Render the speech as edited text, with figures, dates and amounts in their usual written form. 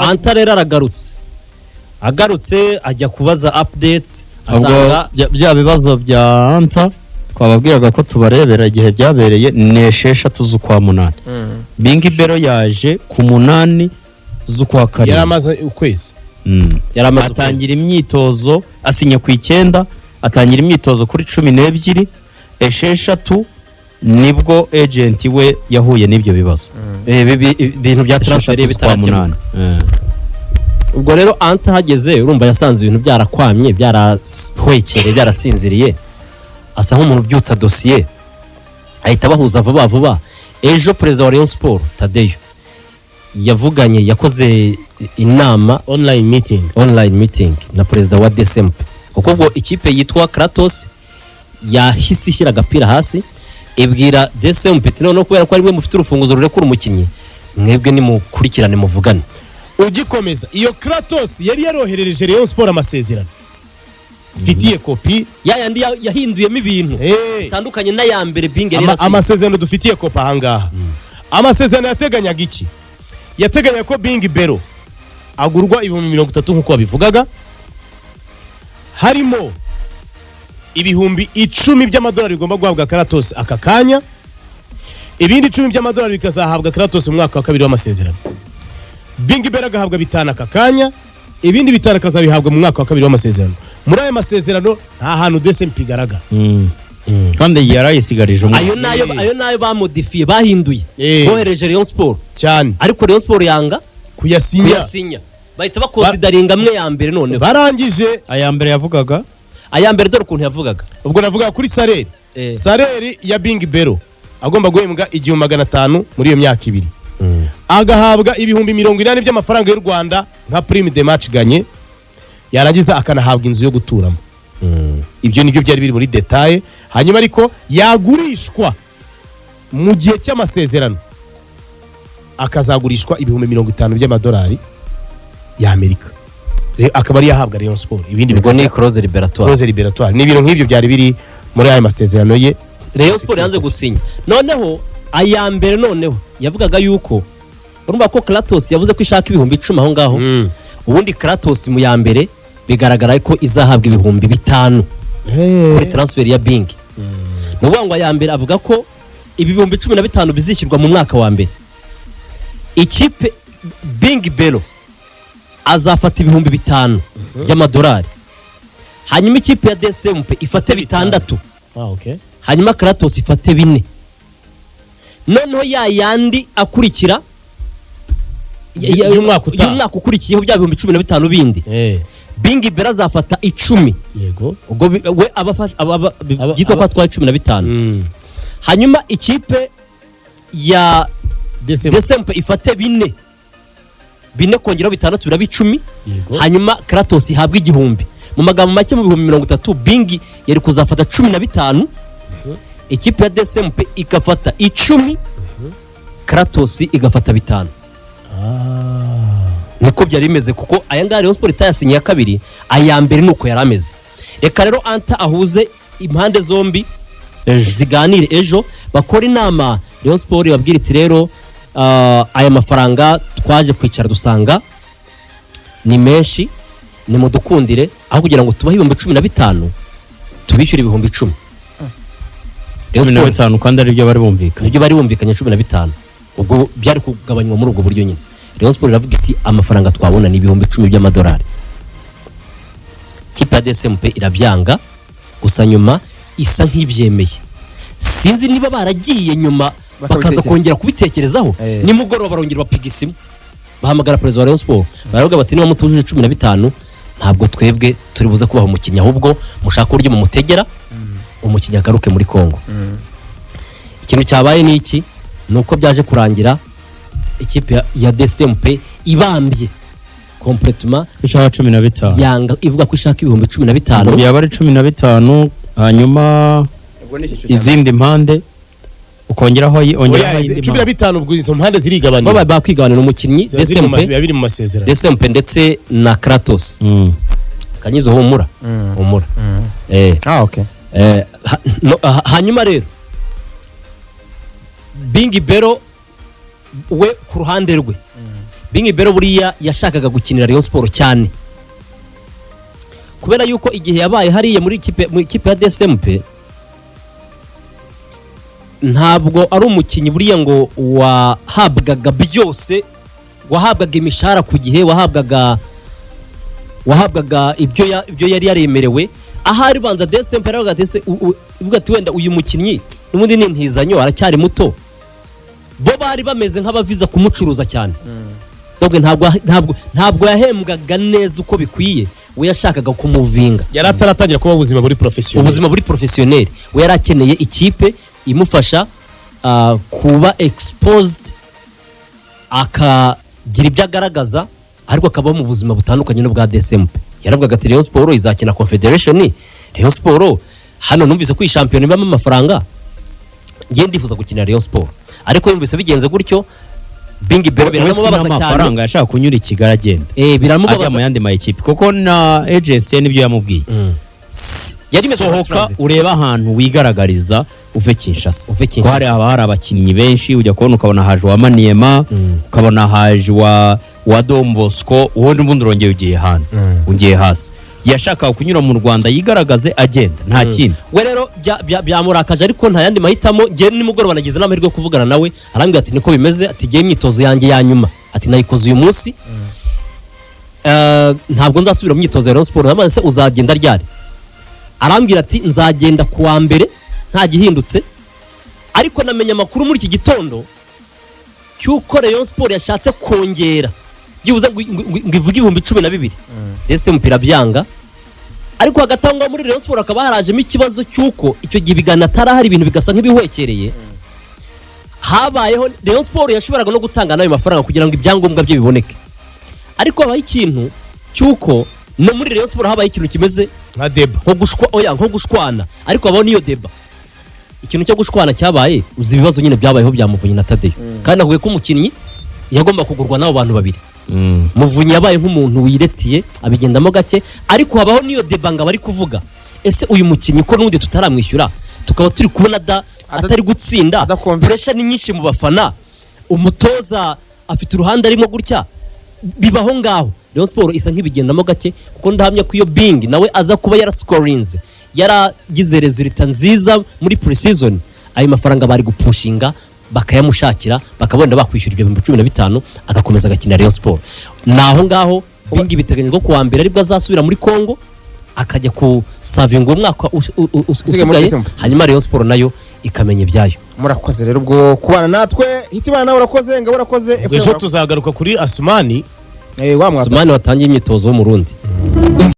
Anta rero agarutse ajya kubaza updates asanga bya bibazo bya Anta twababwiraga ko tubarebera igihe byabereye nesheshatu z'ukwa munani. Bingi Bero yaje ku munani z'ukwa karindwi. Yaramaze ukwezi. Yaramaze atangira imyitozo asinya ku 9 atangira imyitozo kuri 12 esheshatu nibwo agent we yahuye n'ibyo bibazo. Ibintu bya transfer bitarakemuka. Ubwo rero Anta hageze urumva yasanze ibintu byarakwamye byarahwekere byarasinziriye asa nk'umuntu byutsa dossier ahita bahuza vuba ejo president wa Rayon Sport Tadeyo yavuganye yakoze inama online meeting na president wa DSMP kuko ubwo ikipe yitwa Kratos yahise ishyira agapira hasi ibwira DSMP no kubera ko ari we mufite urufunguzo rurekura umukinnyi mwebwe ni mukurikirane muvugane ugikomeza iyo Kratos yari yaroherereje Rayon Sport amasezerano fitiye kopi yandi yahinduyemo ibintu bitandukanye na ya mbere Bingi yari amasezerano dufitiye kopi ahangaha amasezerano yateganyaga iki yateganya ko Bingi Bero agurwa 30 nkuko babivugaga harimo $10,000 by'amadolari bigomba guhabwa Kratos aka kanya ibindi $10 by'amadolari bikazahabwa Kratos mu mwaka wa kabiri w'amasezerano Bingi Bero agahabwa 5 aka kanya ibindi 5 akazabihabwa mu mwaka wa kabiri w'amasezerano muri aya masezerano nta hantu DSMP igaragara kandi yarayisigarije ayo nayo bamodifiye bahinduye bohereje Rayon Sport cyane ariko Rayon Sport yanga kuyasinya bahita bakonsidaringa amwe ya mbere none barangije aya mbere yavugaga aya mbere dore ukuntu yavugaga ubwo navuga kuri Saleri ya Bingi Bero agomba guhembwa 1,500 muri iyo myaka 2 agahabwa $80,000 by'amafaranga y'u Rwanda nka prime de match gagné yarangiza akanahabwa inzu yo guturamo ibyo nibyo byari biri muri detail hanyuma ariko yagurishwa mu gihe cy'amasezerano akazagurishwa $50,000 by'amadolari ya Amerika akaba ari yahabwa Rayon Sport ibindi bigo ni clause liberatoire ni ibintu nk'ibyo byari biri muri aya masezerano ye Rayon Sport yanze gusinya noneho aya mbere noneho yavugaga yuko urumva ko Kratos yavuze ko ishaka $10,000 aho ngaho ubundi Kratos mu ya mbere bigaragara ko izahabwa $5,000 kuri transfer ya Bingi nuvuga ngo aya mbere avuga ko $15,000 bizishyirwa mu mwaka wa mbere ikipe Bingi Bero azafata $5,000 by'amadolari hanyuma ikipe ya DSMP ifate 6 hanyuma Kratos ifate 4 noneho yandi akurikira y'umwaka ukurikiyeho bya $15,000 bindi Bingi Bero azafata 10 yego ubwo we yitwa ko atwaye 15 hanyuma ikipe ya DSMP ifate 4 kongeraho 6 biraba 10 hanyuma Kratos ihabwa 1,000 mu magambo make mu 30 Bingi yari kuzafata 15 ikipe ya DSMP ikafata 10 Kratos igafata 5 niko byari bimeze kuko aya ngari Rayon Sport itayasinye ya kabiri aya mbere nuko yarameze reka rero Anta ahuze impande zombi ziganire ejo bakora inama Rayon Sport babwira iti rero aya mafaranga twaje kwicara dusanga ni menshi ni mudukundire aho kugira ngo tubahe $15,000 tubishyure $10,000 15 kandi ari byo bari bumvikanye ibyo bari bumvikanye 15 ubwo byari kugabanywa muri ubwo buryo nyine Rayon Sport iravuga iti amafaranga twabona ni $10,000 by'amadolari kipe ya DSMP irabyanga gusa nyuma isa nk'ibyemeye sinzi niba baragiye nyuma bakaza kongera kubitekerezaho nimugoroba barongera bapiga isimu bahamagara president wa Rayon Sport baravuga bati niba mutujuje 15 ntabwo twebwe turi buza kubaho umukinnyi ahubwo mushaka uryo mu mutegera umukinnyi agaruke muri Kongo ikintu cyabaye ni iki nuko byaje kurangira ikipe ya DSMP ibambye complètement ishaka 15 yanga ivuga ko ishaka $15,000 yaba ari 15 hanyuma izindi mpande ukongeraho ongeraho indi 15 ubwo izo mpande zirigabanira baba bakwigabanira umukinnyi DSMP ndetse na Kratos kanyizo humura okay hanyuma rero Bingi Bero we ku ruhande rwe Bingi Bero buriya yashakaga gukinira Rayon Sport cyane kubera yuko igihe yabaye hariya muri ikipe ya DSMP ntabwo ari umukinnyi buriya ngo wahabwaga byose, wahabwaga imishahara ku gihe, wahabwaga ibyo yari yaremerewe. Ahari banza DSMP aravuga ati wenda uyu mukinnyi n'ubundi ni intizanyo aracyari muto, bo bari bameze nk'abaviza kumucuruza cyane. Ntabwo yahembwaga neza uko bikwiye, we yashakaga kumuvinga. Yari ataratangira kuba ubuzima buri professionnel, we yari akeneye ikipe imufasha kuba exposed, akagira ibyo agaragaza, ariko akaba mu buzima butandukanye n'ubwa DSMP. Yaravugaga ati Rayon Sport izakina Confederation, Rayon Sport hano numvise ko ishampiyona ibamo amafaranga, ngiye ndifuza gukina Rayon Sport, ariko yumvise bigenze gutyo. Bingi Bero biramubabaza cyane, amafaranga yashaka kunyura ikigara agenda biramubabaza mu yandi ma equipe, kuko na agency nibyo yamubwiye. Yari sohoka ureba ahantu wigaragariza uve Kinshasa. Ko hari abakinnyi benshi, ujya kubona ukabona haje wa Maniema, ukabona haje wa Don Bosco, ubundi urongeye ugiye hanze, ungiye hasi. Yashaka kunyura mu Rwanda yigaragaze agenda, nta kindi. We rero byamurakaje, ariko nta yandi mahitamo. Ngiye nimugoroba nagize n'amahirwe yo kuvugana nawe, arambwira ati niko bimeze, ati giye imyitozo yanjye ya nyuma, ati nayikoze uyu munsi, ntabwo nzasubira mu myitozo ya Rayon Sport. Amaze uzagenda ryari? Arambwira ati nzagenda kuwa mbere nta gihindutse, ariko namenye amakuru muri iki gitondo cyuko Rayon Sport yashatse kongera byibuze ngo ivuge 12,000. Ese mupira byanga, ariko hagatangwa muri Rayon Sport akaba harajemo ikibazo cyuko icyo gihe bigana atarahari, ibintu bigasa nk'ibihwekereye. Habayeho Rayon Sport yashoboraga no gutanga nayo mafaranga kugira ngo ibyangombwa bye biboneke, ariko habaye ikintu cyuko no muri Rayon Sport habaye ikintu kimeze nka deba, nko gushwana, ariko habaho niyo deba. Ikintu cyo gushwana cyabaye, uzi ibibazo nyine byabayeho bya Muvunyi na Tadeyo, kandi ahuye ko umukinnyi yagomba kugurwa n'abo bantu babiri. Muvunyi yabaye nk'umuntu wiretiye abigendamo gake, ariko habaho niyo deba ngo bari kuvuga ese uyu mukinnyi ko n'undi tutaramwishyura, tukaba turi kubona atari gutsinda, pressure ni nyinshi mu bafana, umutoza afite uruhande arimo gutya, bibaho ngaho. Rayon Sport isa nk'ibigendamo gake, kuko ndahamya ko iyo Bing nawe aza kuba yarascorinze, yaragize resulta nziza muri pre-season, ayo mafaranga bari gupushinga bakayamushakira, bakabonda bakwishyura 15,000 agakomeza agakina Rayon Sport. Naho ngaho Bing biteganyijwe ko wa mbere aribwo azasubira muri Kongo akajya ku savinga umwaka usigaye, hanyuma Rayon Sport nayo ikamenya ibyayo. Murakoze rero ubwo kubana natwe, Hitimana nawe urakoze, Ngabo urakoze. Ejo tuzagaruka kuri Asumani Asumani watangiye imyitozo mu Burundi.